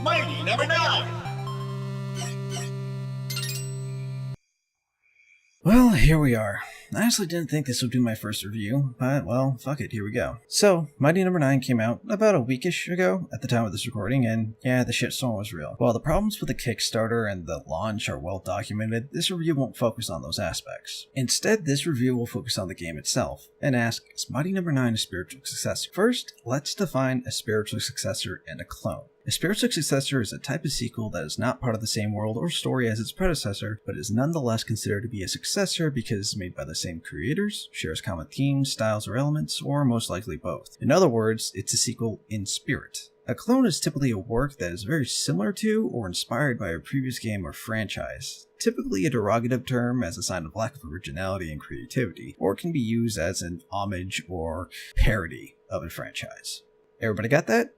Mighty number 9! Well, here we are. I honestly didn't think this would be my first review, but well, fuck it, here we go. So, Mighty number 9 came out about a weekish ago at the time of this recording, and yeah, the shitstorm was real. While the problems with the Kickstarter and the launch are well documented, this review won't focus on those aspects. Instead, this review will focus on the game itself, and ask, is Mighty number 9 a spiritual successor? First, let's define a spiritual successor and a clone. A spiritual successor is a type of sequel that is not part of the same world or story as its predecessor, but is nonetheless considered to be a successor because it's made by the same creators, shares common themes, styles, or elements, or most likely both. In other words, it's a sequel in spirit. A clone is typically a work that is very similar to or inspired by a previous game or franchise, typically a derogative term as a sign of lack of originality and creativity, or it can be used as an homage or parody of a franchise. Everybody got that?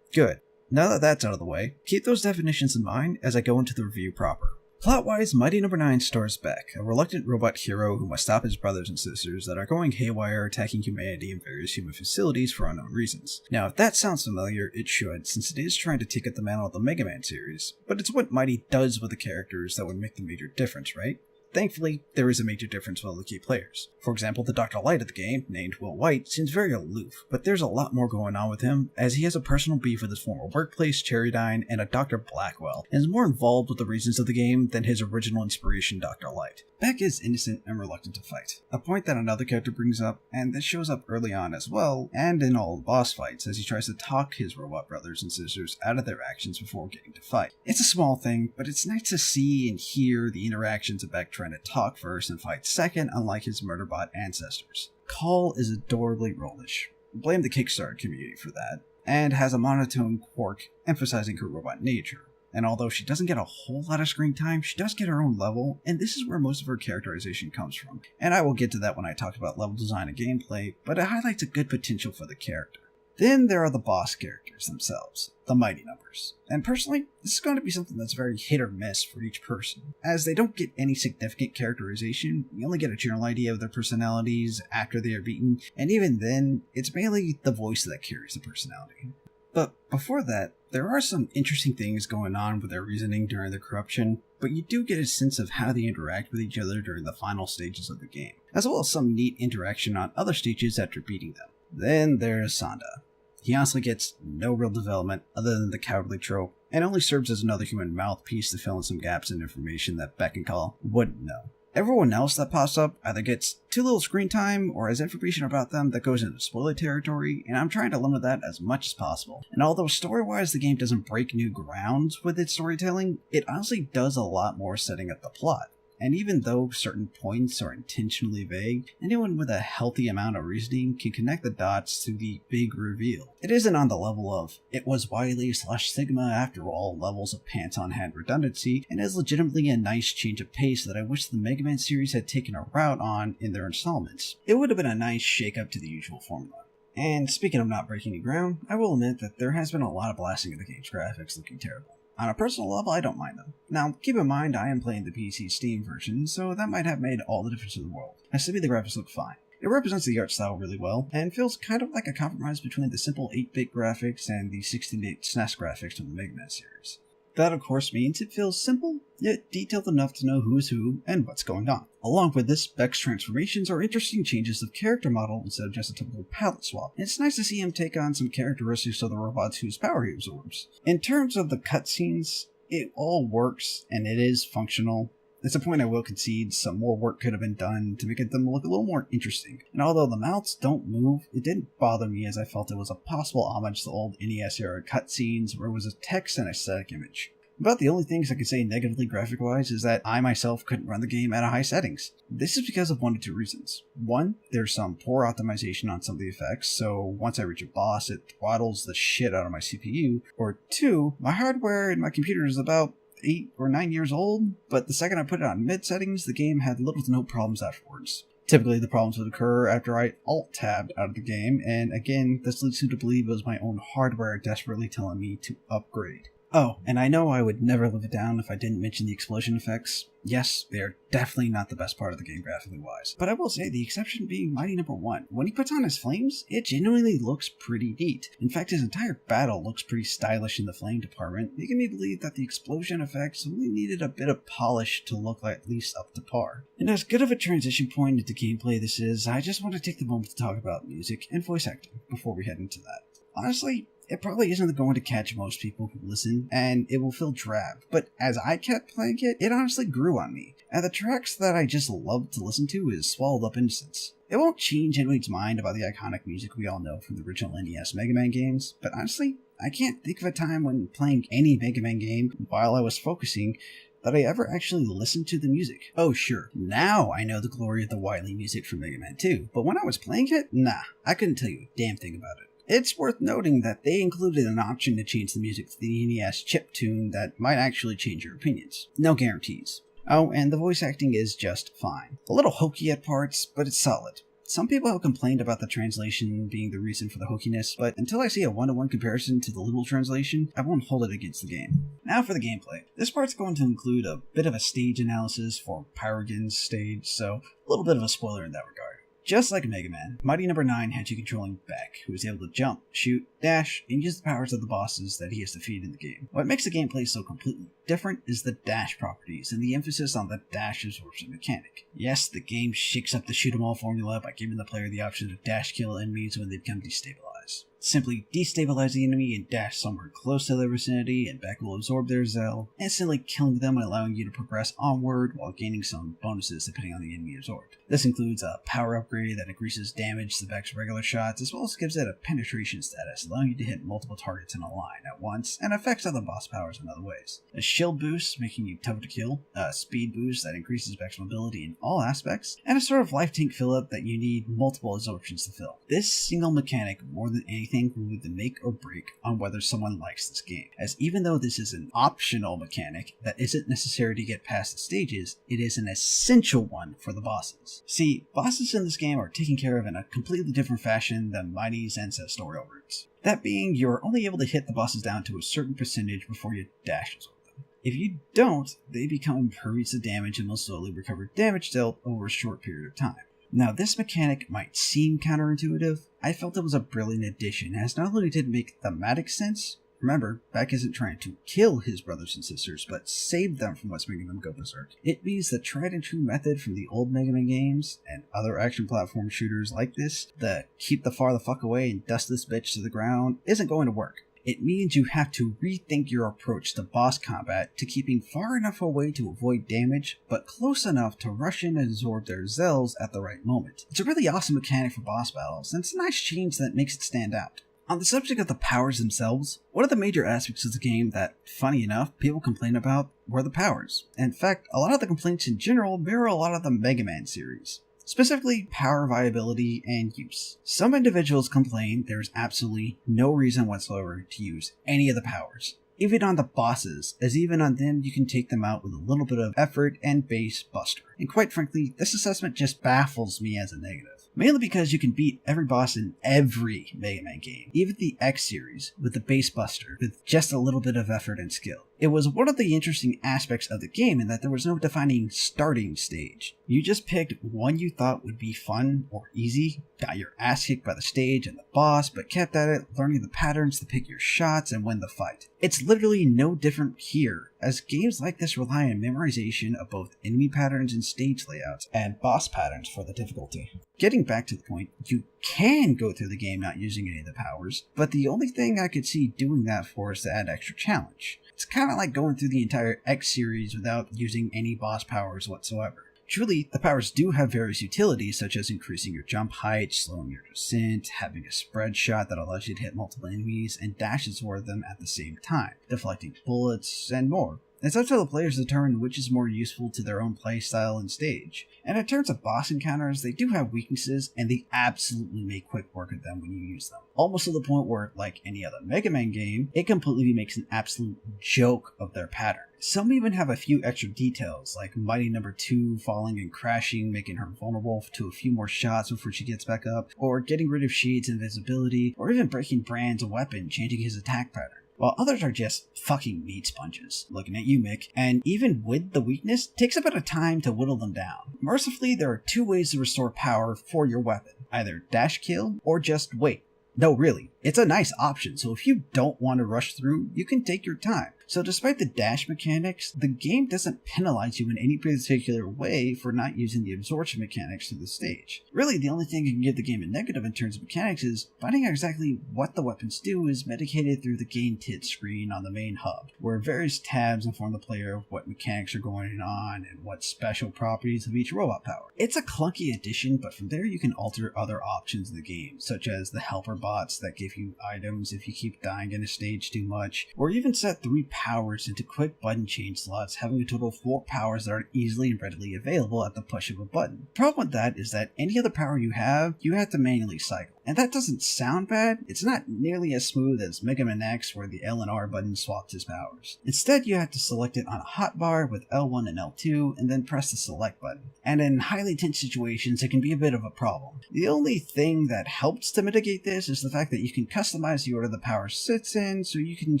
Good. Now that that's out of the way, keep those definitions in mind as I go into the review proper. Plot-wise, Mighty number 9 stars Beck, a reluctant robot hero who must stop his brothers and sisters that are going haywire attacking humanity in various human facilities for unknown reasons. Now, if that sounds familiar, it should, since it is trying to take up the mantle of the Mega Man series, but it's what Mighty does with the characters that would make the major difference, right? Thankfully, there is a major difference with all the key players. For example, the Dr. Light of the game, named Will White, seems very aloof, but there's a lot more going on with him, as he has a personal beef with his former workplace, Cherrydyne, and a Dr. Blackwell, and is more involved with the reasons of the game than his original inspiration, Dr. Light. Beck is innocent and reluctant to fight, a point that another character brings up, and this shows up early on as well, and in all the boss fights, as he tries to talk his robot brothers and sisters out of their actions before getting to fight. It's a small thing, but it's nice to see and hear the interactions of Beck trying to talk first and fight second, unlike his murderbot ancestors. Call is adorably rollish. Blame the Kickstarter community for that, and has a monotone quirk emphasizing her robot nature. And although she doesn't get a whole lot of screen time, she does get her own level, and this is where most of her characterization comes from. And I will get to that when I talk about level design and gameplay, but it highlights a good potential for the character. Then there are the boss characters themselves, the Mighty Numbers. And personally, this is going to be something that's very hit or miss for each person, as they don't get any significant characterization. You only get a general idea of their personalities after they are beaten, and even then, it's mainly the voice that carries the personality. But before that, there are some interesting things going on with their reasoning during the corruption, but you do get a sense of how they interact with each other during the final stages of the game, as well as some neat interaction on other stages after beating them. Then there's Sonda. He honestly gets no real development other than the cowardly trope, and only serves as another human mouthpiece to fill in some gaps in information that Beck and Call wouldn't know. Everyone else that pops up either gets too little screen time or has information about them that goes into spoiler territory, and I'm trying to limit that as much as possible. And although story-wise the game doesn't break new grounds with its storytelling, it honestly does a lot more setting up the plot. And even though certain points are intentionally vague, anyone with a healthy amount of reasoning can connect the dots to the big reveal. It isn't on the level of, it was Wily/Sigma after all levels of pants-on-hand redundancy, and is legitimately a nice change of pace that I wish the Mega Man series had taken a route on in their installments. It would have been a nice shake-up to the usual formula. And speaking of not breaking new ground, I will admit that there has been a lot of blasting of the game's graphics looking terrible. On a personal level, I don't mind them. Now, keep in mind I am playing the PC Steam version, so that might have made all the difference in the world. As to me, the graphics look fine. It represents the art style really well, and feels kind of like a compromise between the simple 8-bit graphics and the 16-bit SNES graphics from the Mega Man series. That, of course, means it feels simple, yet detailed enough to know who is who and what's going on. Along with this, Beck's transformations are interesting changes of character model instead of just a typical palette swap, and it's nice to see him take on some characteristics of the robots whose power he absorbs. In terms of the cutscenes, it all works, and it is functional. It's a point I will concede some more work could have been done to make them look a little more interesting. And although the mouths don't move, it didn't bother me as I felt it was a possible homage to old NES era cutscenes where it was a text and a static image. About the only things I could say negatively graphic-wise is that I myself couldn't run the game at high settings. This is because of one of two reasons. One, there's some poor optimization on some of the effects, so once I reach a boss it throttles the shit out of my CPU. Or two, my hardware in my computer is about 8 or 9 years old, but the second I put it on mid settings, the game had little to no problems afterwards. Typically, the problems would occur after I alt-tabbed out of the game, and again, this leads me to believe it was my own hardware desperately telling me to upgrade. Oh, and I know I would never live it down if I didn't mention the explosion effects. Yes, they are definitely not the best part of the game graphically wise. But I will say, the exception being Mighty Number 1. When he puts on his flames, it genuinely looks pretty neat. In fact, his entire battle looks pretty stylish in the flame department, making me believe that the explosion effects only needed a bit of polish to look at least up to par. And as good of a transition point into gameplay this is, I just want to take the moment to talk about music and voice acting before we head into that. Honestly, it probably isn't going to catch most people who listen, and it will feel drab, but as I kept playing it, it honestly grew on me, and the tracks that I just love to listen to is Swallowed Up Innocence. It won't change anyone's mind about the iconic music we all know from the original NES Mega Man games, but honestly, I can't think of a time when playing any Mega Man game while I was focusing that I ever actually listened to the music. Oh sure, now I know the glory of the Wily music from Mega Man 2, but when I was playing it, nah, I couldn't tell you a damn thing about it. It's worth noting that they included an option to change the music to the NES chip tune that might actually change your opinions. No guarantees. Oh, and the voice acting is just fine. A little hokey at parts, but it's solid. Some people have complained about the translation being the reason for the hokiness, but until I see a one-to-one comparison to the literal translation, I won't hold it against the game. Now for the gameplay. This part's going to include a bit of a stage analysis for Pyrogon's stage, so a little bit of a spoiler in that regard. Just like Mega Man, Mighty Number 9 had you controlling Beck, who is able to jump, shoot, dash, and use the powers of the bosses that he has defeated in the game. What makes the gameplay so completely different is the dash properties and the emphasis on the dash absorption mechanic. Yes, the game shakes up the shoot 'em all formula by giving the player the option to dash kill enemies when they become destabilized. Simply destabilize the enemy and dash somewhere close to their vicinity, and Beck will absorb their Zell, instantly killing them and allowing you to progress onward while gaining some bonuses depending on the enemy absorbed. This includes a power upgrade that increases damage to Beck's regular shots, as well as gives it a penetration status, allowing you to hit multiple targets in a line at once, and affects other boss powers in other ways. A shield boost, making you tougher to kill, a speed boost that increases Beck's mobility in all aspects, and a sort of life tank fill-up that you need multiple absorptions to fill. This single mechanic, more than anything, will be the make or break on whether someone likes this game, as even though this is an optional mechanic that isn't necessary to get past the stages, it is an essential one for the bosses. See, bosses in this game are taken care of in a completely different fashion than Mighty's ancestorial routes. That being, you're only able to hit the bosses down to a certain percentage before you dash with them. If you don't, they become impervious to damage and will slowly recover damage dealt over a short period of time. Now, this mechanic might seem counterintuitive. I felt it was a brilliant addition, as not only did it make thematic sense, remember, Beck isn't trying to kill his brothers and sisters, but save them from what's making them go berserk. It means the tried and true method from the old Mega Man games, and other action platform shooters like this, the keep the far the fuck away and dust this bitch to the ground, isn't going to work. It means you have to rethink your approach to boss combat to keeping far enough away to avoid damage, but close enough to rush in and absorb their Zells at the right moment. It's a really awesome mechanic for boss battles, and it's a nice change that makes it stand out. On the subject of the powers themselves, one of the major aspects of the game that, funny enough, people complain about were the powers. In fact, a lot of the complaints in general mirror a lot of the Mega Man series. Specifically, power viability and use. Some individuals complain there's absolutely no reason whatsoever to use any of the powers. Even on the bosses, as even on them you can take them out with a little bit of effort and base buster. And quite frankly, this assessment just baffles me as a negative. Mainly because you can beat every boss in every Mega Man game, even the X series, with the base buster, with just a little bit of effort and skill. It was one of the interesting aspects of the game in that there was no defining starting stage. You just picked one you thought would be fun or easy, got your ass kicked by the stage and the boss, but kept at it, learning the patterns to pick your shots and win the fight. It's literally no different here, as games like this rely on memorization of both enemy patterns and stage layouts, and boss patterns for the difficulty. Getting back to the point, you can go through the game not using any of the powers, but the only thing I could see doing that for is to add extra challenge. It's kind of like going through the entire X series without using any boss powers whatsoever. Truly, the powers do have various utilities, such as increasing your jump height, slowing your descent, having a spread shot that allows you to hit multiple enemies and dashes toward them at the same time, deflecting bullets, and more. It's up to the players to determine which is more useful to their own playstyle and stage. And in terms of boss encounters, they do have weaknesses, and they absolutely make quick work of them when you use them. Almost to the point where, like any other Mega Man game, it completely makes an absolute joke of their pattern. Some even have a few extra details, like Mighty Number 2 falling and crashing, making her vulnerable to a few more shots before she gets back up, or getting rid of Shade's invisibility, or even breaking Brand's weapon, changing his attack pattern. while others are just fucking meat sponges, looking at you, Mick, and even with the weakness, takes a bit of time to whittle them down. Mercifully, there are 2 ways to restore power for your weapon, either dash kill or just wait. No, really, it's a nice option, so if you don't want to rush through, you can take your time. So despite the dash mechanics, the game doesn't penalize you in any particular way for not using the absorption mechanics through the stage. Really, the only thing that can give the game a negative in terms of mechanics is finding out exactly what the weapons do is medicated through the game TID screen on the main hub, where various tabs inform the player of what mechanics are going on and what special properties of each robot power. It's a clunky addition, but from there you can alter other options in the game, such as the helper bots that give you items if you keep dying in a stage too much, or even set 3 powers into quick button change slots, having a total of 4 powers that are easily and readily available at the push of a button. The problem with that is that any other power you have to manually cycle. And that doesn't sound bad, it's not nearly as smooth as Mega Man X where the L and R button swapped his powers. Instead, you have to select it on a hotbar with L1 and L2 and then press the select button. And in highly tense situations, it can be a bit of a problem. The only thing that helps to mitigate this is the fact that you can customize the order the power sits in so you can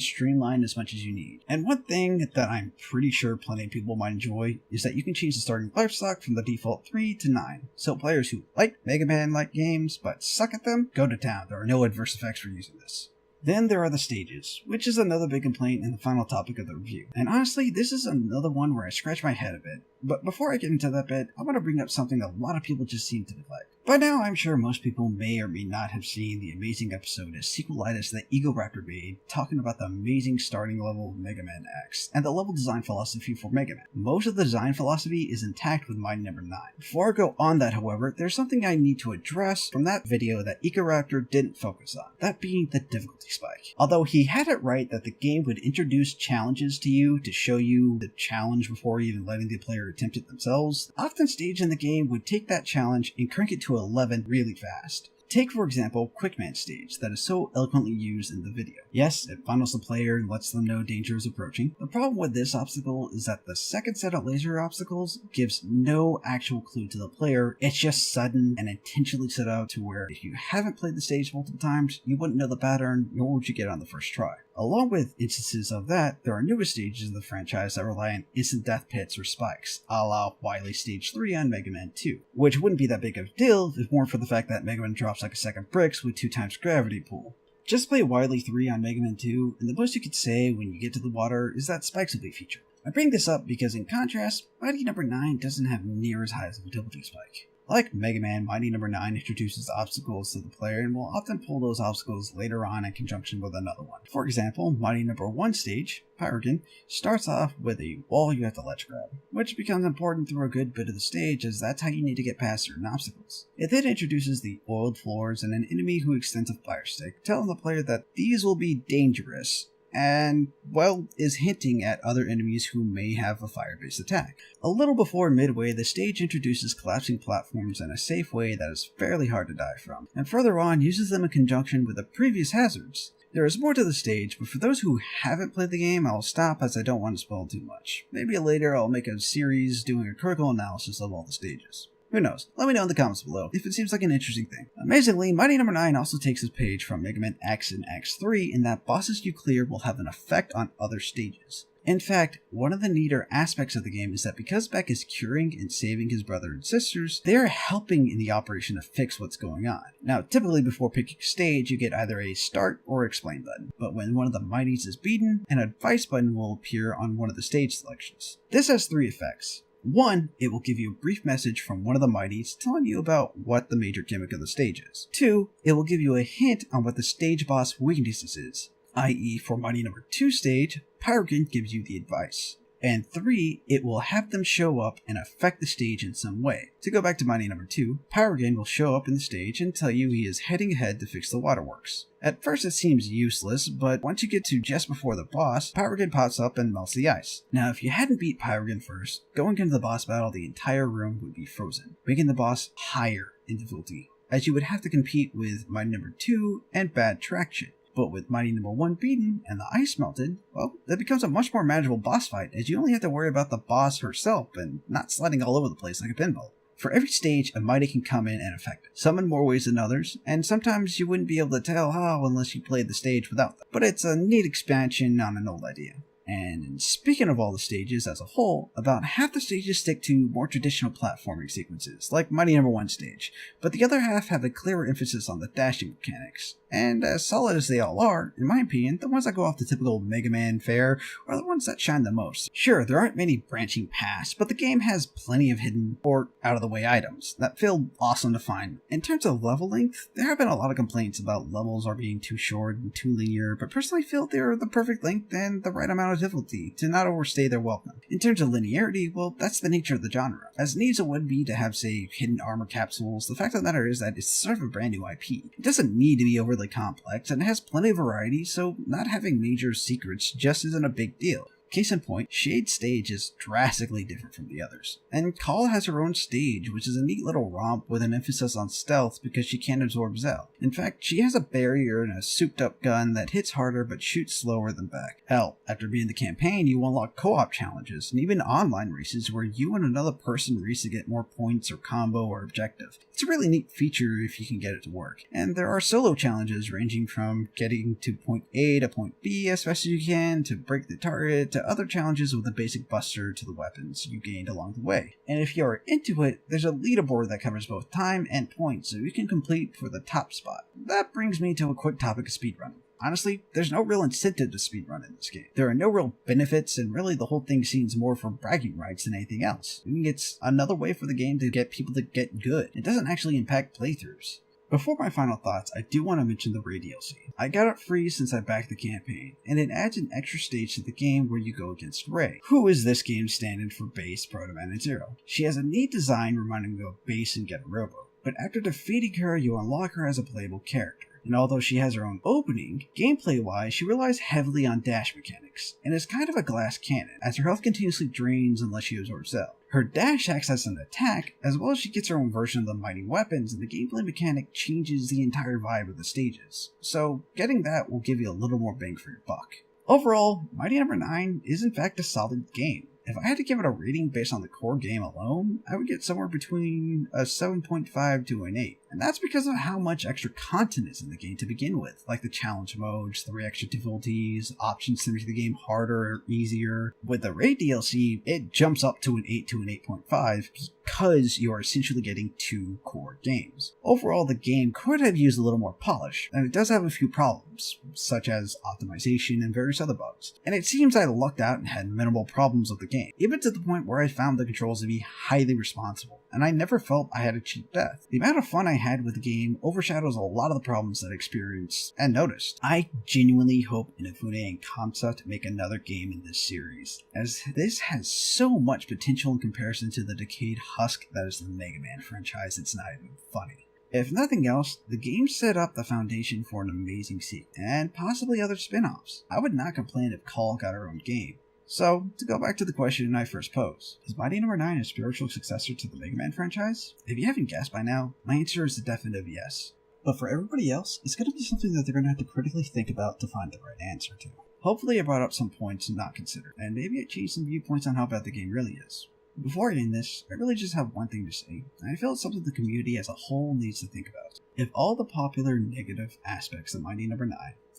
streamline as much as you need. And one thing that I'm pretty sure plenty of people might enjoy is that you can change the starting life stock from the default 3 to 9. So players who like Mega Man-like games but suck at them, go to town. There are no adverse effects for using this. Then there are the stages, which is another big complaint and the final topic of the review. And honestly, this is another one where I scratch my head a bit. But before I get into that bit, I want to bring up something that a lot of people just seem to neglect. By now, I'm sure most people may or may not have seen the amazing episode as sequelitis that Egoraptor made, talking about the amazing starting level of Mega Man X, and the level design philosophy for Mega Man. Most of the design philosophy is intact with Mighty No. 9. Before I go on that, however, there's something I need to address from that video that Egoraptor didn't focus on, that being the difficulty spike. Although he had it right that the game would introduce challenges to you to show you the challenge before even letting the player attempt it themselves, often stage in the game would take that challenge and crank it to 11 really fast. Take, for example, Quickman stage that is so eloquently used in the video. Yes, it funnels the player and lets them know danger is approaching. The problem with this obstacle is that the second set of laser obstacles gives no actual clue to the player. It's just sudden and intentionally set out to where if you haven't played the stage multiple times, you wouldn't know the pattern, nor would you get it on the first try. Along with instances of that, there are newer stages in the franchise that rely on instant death pits or spikes, a la Wily Stage 3 on Mega Man 2, which wouldn't be that big of a deal if it weren't for the fact that Mega Man drops like a second bricks with 2 times gravity pull. Just play Wily 3 on Mega Man 2, and the most you could say when you get to the water is that spikes will be featured. I bring this up because in contrast, Mighty No. 9 doesn't have near as high as a difficulty spike. Like Mega Man, Mighty No. 9 introduces obstacles to the player and will often pull those obstacles later on in conjunction with another one. For example, Mighty No. 1 stage, Pyrokin, starts off with a wall you have to ledge grab, which becomes important through a good bit of the stage as that's how you need to get past certain obstacles. It then introduces the oiled floors and an enemy who extends a fire stick, telling the player that these will be dangerous, and, well, is hinting at other enemies who may have a fire-based attack. A little before midway, the stage introduces collapsing platforms in a safe way that is fairly hard to die from, and further on uses them in conjunction with the previous hazards. There is more to the stage, but for those who haven't played the game, I'll stop as I don't want to spoil too much. Maybe later I'll make a series doing a critical analysis of all the stages. Who knows? Let me know in the comments below if it seems like an interesting thing. Amazingly, Mighty No. 9 also takes its page from Mega Man X and X3 in that bosses you clear will have an effect on other stages. In fact, one of the neater aspects of the game is that because Beck is curing and saving his brother and sisters, they are helping in the operation to fix what's going on. Now, typically before picking a stage, you get either a start or explain button, but when one of the mighties is beaten, an advice button will appear on one of the stage selections. This has 3 effects. 1, it will give you a brief message from one of the mighties telling you about what the major gimmick of the stage is. 2, it will give you a hint on what the stage boss weaknesses is, i.e. for Mighty No. 2 stage, Pyrokin gives you the advice. And 3, it will have them show up and affect the stage in some way. To go back to Mighty No. 2, Pyrokin will show up in the stage and tell you he is heading ahead to fix the waterworks. At first it seems useless, but once you get to just before the boss, Pyrokin pops up and melts the ice. Now if you hadn't beat Pyrokin first, going into the boss battle the entire room would be frozen, making the boss higher in difficulty, as you would have to compete with Mighty No. 2 and Bad Traction. But with Mighty No. 1 beaten and the ice melted, well, that becomes a much more manageable boss fight as you only have to worry about the boss herself and not sliding all over the place like a pinball. For every stage, a Mighty can come in and affect it, some in more ways than others, and sometimes you wouldn't be able to tell how unless you played the stage without them. But it's a neat expansion on an old idea. And speaking of all the stages as a whole, about half the stages stick to more traditional platforming sequences, like Mighty No. 1 stage, but the other half have a clearer emphasis on the dashing mechanics. And as solid as they all are, in my opinion, the ones that go off the typical Mega Man fare are the ones that shine the most. Sure, there aren't many branching paths, but the game has plenty of hidden or out-of-the-way items that feel awesome to find. In terms of level length, there have been a lot of complaints about levels are being too short and too linear, but personally feel they're the perfect length and the right amount of difficulty to not overstay their welcome. In terms of linearity, well, that's the nature of the genre. As neat as it would be to have, say, hidden armor capsules, the fact of the matter is that it's sort of a brand new IP. It doesn't need to be overly complex, and it has plenty of variety, so not having major secrets just isn't a big deal. Case in point, Shade's stage is drastically different from the others, and Call has her own stage, which is a neat little romp with an emphasis on stealth because she can't absorb Zell. In fact, she has a barrier and a souped-up gun that hits harder but shoots slower than back. Hell, after beating the campaign, you unlock co-op challenges, and even online races where you and another person race to get more points or combo or objective. It's a really neat feature if you can get it to work. And there are solo challenges ranging from getting to point A to point B as fast as you can, to break the target, to other challenges with a basic buster to the weapons you gained along the way. And if you are into it, there's a leaderboard that covers both time and points so you can complete for the top spot. That brings me to a quick topic of speedrunning. Honestly, there's no real incentive to speedrun in this game. There are no real benefits, and really the whole thing seems more for bragging rights than anything else. I mean, it's another way for the game to get people to get good. It doesn't actually impact playthroughs. Before my final thoughts, I do want to mention the raid DLC. I got it free since I backed the campaign, and it adds an extra stage to the game where you go against Ray, who is this game's stand-in for Base, Proto Man, and Zero. She has a neat design reminding me of Base and Get Robo, but after defeating her, you unlock her as a playable character. And although she has her own opening, gameplay-wise, she relies heavily on dash mechanics, and is kind of a glass cannon, as her health continuously drains unless she absorbs Zell. Her dash acts as an attack, as well as she gets her own version of the mighty weapons, and the gameplay mechanic changes the entire vibe of the stages. So, getting that will give you a little more bang for your buck. Overall, Mighty No. 9 is in fact a solid game. If I had to give it a rating based on the core game alone, I would get somewhere between a 7.5 to an 8. And that's because of how much extra content is in the game to begin with, like the challenge modes, 3 extra difficulties, options to make the game harder or easier. With the raid DLC, it jumps up to an 8 to an 8.5 because you are essentially getting 2 core games. Overall, the game could have used a little more polish, and it does have a few problems, such as optimization and various other bugs. And it seems I lucked out and had minimal problems with the game, even to the point where I found the controls to be highly responsible, and I never felt I had a cheap death. The amount of fun I had with the game overshadows a lot of the problems that I experienced and noticed. I genuinely hope Inafune and Kamsa make another game in this series, as this has so much potential in comparison to the decayed husk that is the Mega Man franchise. It's not even funny. If nothing else, the game set up the foundation for an amazing sequel, and possibly other spin-offs. I would not complain if Call got her own game. So, to go back to the question I first posed, is Mighty No. 9 a spiritual successor to the Mega Man franchise? If you haven't guessed by now, my answer is a definitive yes. But for everybody else, it's going to be something that they're going to have to critically think about to find the right answer to. Hopefully I brought up some points not considered, and maybe I changed some viewpoints on how bad the game really is. Before I end this, I really just have one thing to say, and I feel it's something the community as a whole needs to think about. If all the popular negative aspects of Mighty No. 9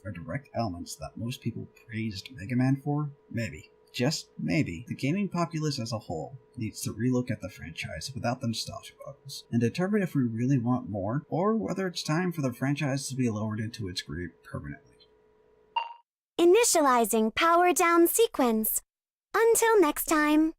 are direct elements that most people praised Mega Man for, maybe, just maybe, the gaming populace as a whole needs to relook at the franchise without the nostalgia bugs, and determine if we really want more, or whether it's time for the franchise to be lowered into its grave permanently. Initializing power down sequence. Until next time.